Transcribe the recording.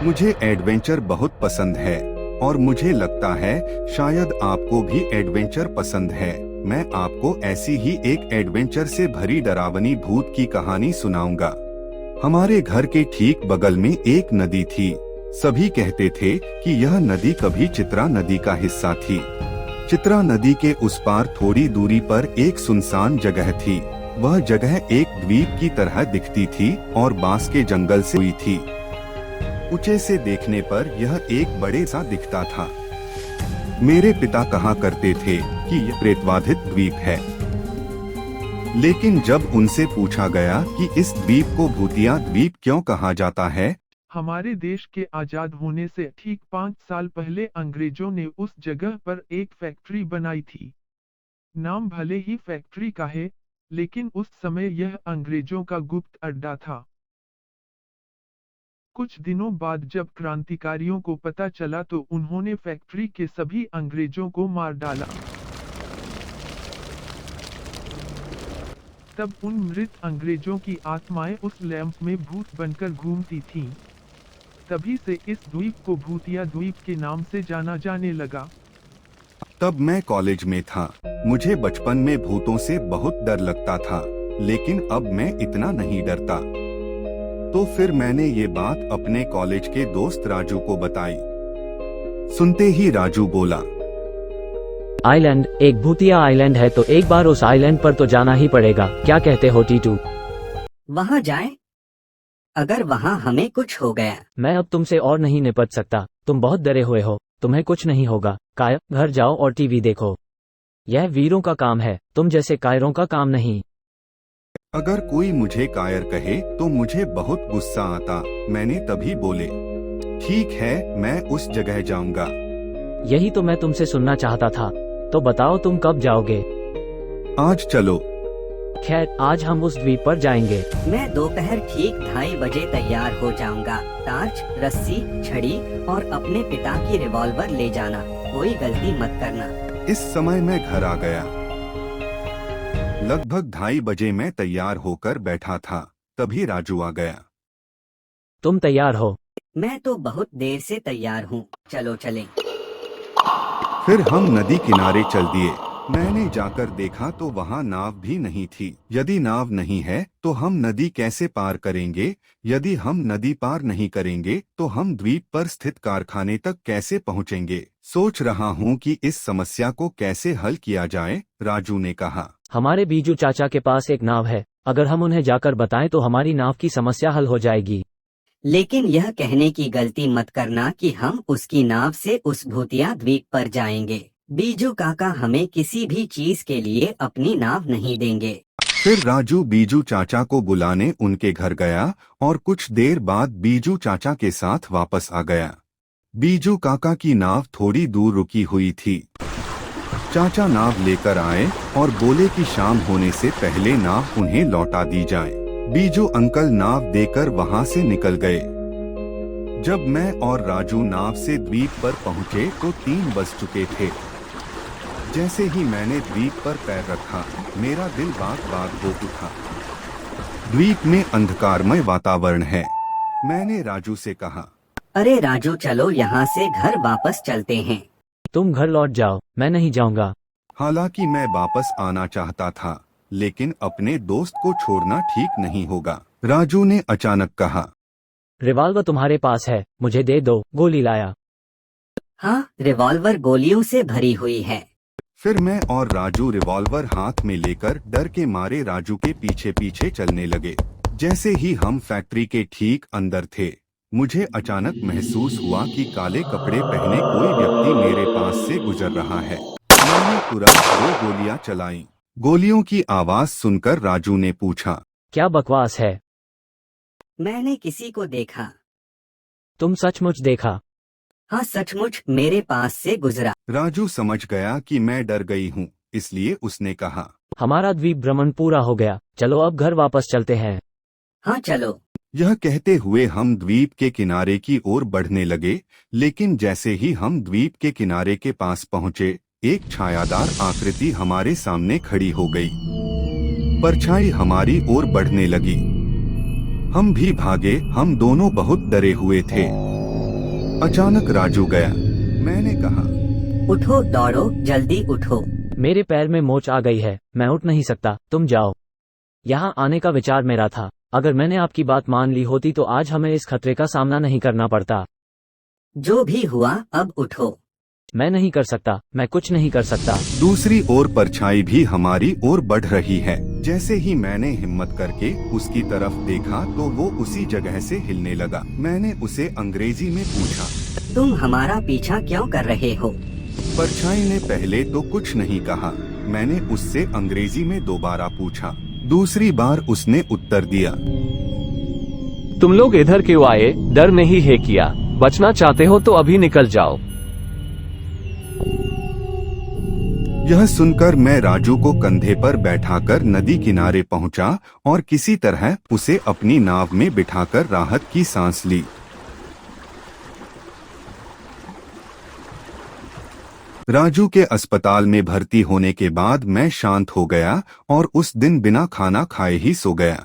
मुझे एडवेंचर बहुत पसंद है और मुझे लगता है शायद आपको भी एडवेंचर पसंद है। मैं आपको ऐसी ही एक एडवेंचर से भरी डरावनी भूत की कहानी सुनाऊंगा। हमारे घर के ठीक बगल में एक नदी थी। सभी कहते थे कि यह नदी कभी चित्रा नदी का हिस्सा थी। चित्रा नदी के उस पार थोड़ी दूरी पर एक सुनसान जगह थी। वह जगह एक द्वीप की तरह दिखती थी और बांस के जंगल से हुई थी। ऊंचे से देखने पर यह एक बड़े सा दिखता था। मेरे पिता कहा करते थे कि यह प्रेतबाधित द्वीप है, लेकिन जब उनसे पूछा गया कि इस द्वीप को भूतिया द्वीप क्यों कहा जाता है, हमारे देश के आजाद होने से ठीक 5 साल पहले अंग्रेजों ने उस जगह पर एक फैक्ट्री बनाई थी। नाम भले ही फैक्ट्री का है, लेकिन उस समय यह अंग्रेजों का गुप्त अड्डा था। कुछ दिनों बाद जब क्रांतिकारियों को पता चला तो उन्होंने फैक्ट्री के सभी अंग्रेजों को मार डाला। तब उन मृत अंग्रेजों की आत्माएं उस लैंप में भूत बनकर घूमती थीं। तभी से इस द्वीप को भूतिया द्वीप के नाम से जाना जाने लगा। तब मैं कॉलेज में था। मुझे बचपन में भूतों से बहुत डर लगता था, लेकिन अब मैं इतना नहीं डरता। तो फिर मैंने ये बात अपने कॉलेज के दोस्त राजू को बताई। सुनते ही राजू बोला, आइलैंड एक भूतिया आइलैंड है, तो एक बार उस आइलैंड पर तो जाना ही पड़ेगा। क्या कहते हो टीटू? वहाँ जाएं? अगर वहाँ हमें कुछ हो गया? मैं अब तुमसे और नहीं निपट सकता। तुम बहुत डरे हुए हो। तुम्हें कुछ नहीं होगा। कायर, घर जाओ और टीवी देखो। यह वीरों का काम है, तुम जैसे कायरों का काम नहीं। अगर कोई मुझे कायर कहे तो मुझे बहुत गुस्सा आता। मैंने तभी बोले, ठीक है, मैं उस जगह जाऊंगा। यही तो मैं तुमसे सुनना चाहता था। तो बताओ तुम कब जाओगे? आज चलो। खैर, आज हम उस द्वीप पर जाएंगे। मैं दोपहर ठीक 2:30 बजे तैयार हो जाऊंगा। टार्च, रस्सी, छड़ी और अपने पिता की रिवॉल्वर ले जाना। कोई गलती मत करना। इस समय मैं घर आ गया। लगभग 2:30 बजे मैं तैयार होकर बैठा था, तभी राजू आ गया। तुम तैयार हो? मैं तो बहुत देर से तैयार हूँ। चलो चलें। फिर हम नदी किनारे चल दिए। मैंने जाकर देखा तो वहाँ नाव भी नहीं थी। यदि नाव नहीं है तो हम नदी कैसे पार करेंगे? यदि हम नदी पार नहीं करेंगे तो हम द्वीप पर स्थित कारखाने तक कैसे पहुँचेंगे? सोच रहा हूँ कि इस समस्या को कैसे हल किया जाए, राजू ने कहा। हमारे बीजू चाचा के पास एक नाव है। अगर हम उन्हें जाकर बताएं तो हमारी नाव की समस्या हल हो जाएगी। लेकिन यह कहने की गलती मत करना कि हम उसकी नाव से उस भूतिया द्वीप पर जाएंगे। बीजू काका हमें किसी भी चीज के लिए अपनी नाव नहीं देंगे। फिर राजू बीजू चाचा को बुलाने उनके घर गया और कुछ देर बाद बीजू चाचा के साथ वापस आ गया। बीजू काका की नाव थोड़ी दूर रुकी हुई थी। चाचा नाव लेकर आए और बोले कि शाम होने से पहले नाव उन्हें लौटा दी जाए। बीजू अंकल नाव देकर वहां से निकल गए। जब मैं और राजू नाव से द्वीप पर पहुंचे तो 3 बज चुके थे। जैसे ही मैंने द्वीप पर पैर रखा, मेरा दिल बाग बाग हो उठा। द्वीप में अंधकारमय वातावरण है। मैंने राजू से कहा, अरे राजू, चलो यहाँ से घर वापस चलते हैं। तुम घर लौट जाओ, मैं नहीं जाऊंगा। हालांकि मैं वापस आना चाहता था, लेकिन अपने दोस्त को छोड़ना ठीक नहीं होगा। राजू ने अचानक कहा, रिवॉल्वर तुम्हारे पास है, मुझे दे दो। गोली लाया। हाँ, रिवॉल्वर गोलियों से भरी हुई है। फिर मैं और राजू रिवॉल्वर हाथ में लेकर डर के मारे राजू के पीछे पीछे चलने लगे। जैसे ही हम फैक्ट्री के ठीक अंदर थे, मुझे अचानक महसूस हुआ कि काले कपड़े पहने कोई व्यक्ति मेरे पास से गुजर रहा है। मैंने तुरंत 2 गोलियां चलाईं। गोलियों की आवाज सुनकर राजू ने पूछा, क्या बकवास है? मैंने किसी को देखा। तुम सचमुच देखा? हाँ, सचमुच मेरे पास से गुजरा। राजू समझ गया कि मैं डर गई हूँ, इसलिए उसने कहा, हमारा द्वीप भ्रमण पूरा हो गया, चलो अब घर वापस चलते हैं। हाँ चलो। यह कहते हुए हम द्वीप के किनारे की ओर बढ़ने लगे, लेकिन जैसे ही हम द्वीप के किनारे के पास पहुँचे, एक छायादार आकृति हमारे सामने खड़ी हो गई। परछाई हमारी ओर बढ़ने लगी। हम भी भागे। हम दोनों बहुत डरे हुए थे। अचानक राजू गया। मैंने कहा, उठो, दौड़ो, जल्दी उठो। मेरे पैर में मोच आ गई है, मैं उठ नहीं सकता, तुम जाओ। यहाँ आने का विचार मेरा था। अगर मैंने आपकी बात मान ली होती तो आज हमें इस खतरे का सामना नहीं करना पड़ता। जो भी हुआ, अब उठो। मैं नहीं कर सकता, मैं कुछ नहीं कर सकता। दूसरी ओर परछाई भी हमारी ओर बढ़ रही है। जैसे ही मैंने हिम्मत करके उसकी तरफ देखा तो वो उसी जगह से हिलने लगा। मैंने उसे अंग्रेजी में पूछा, तुम हमारा पीछा क्यों कर रहे हो? परछाई ने पहले तो कुछ नहीं कहा। मैंने उससे अंग्रेजी में दोबारा पूछा। दूसरी बार उसने उत्तर दिया, तुम लोग इधर क्यों आए? डर नहीं है क्या? बचना चाहते हो तो अभी निकल जाओ। यह सुनकर मैं राजू को कंधे पर बैठाकर नदी किनारे पहुंचा और किसी तरह उसे अपनी नाव में बिठाकर राहत की सांस ली। राजू के अस्पताल में भर्ती होने के बाद मैं शांत हो गया और उस दिन बिना खाना खाए ही सो गया।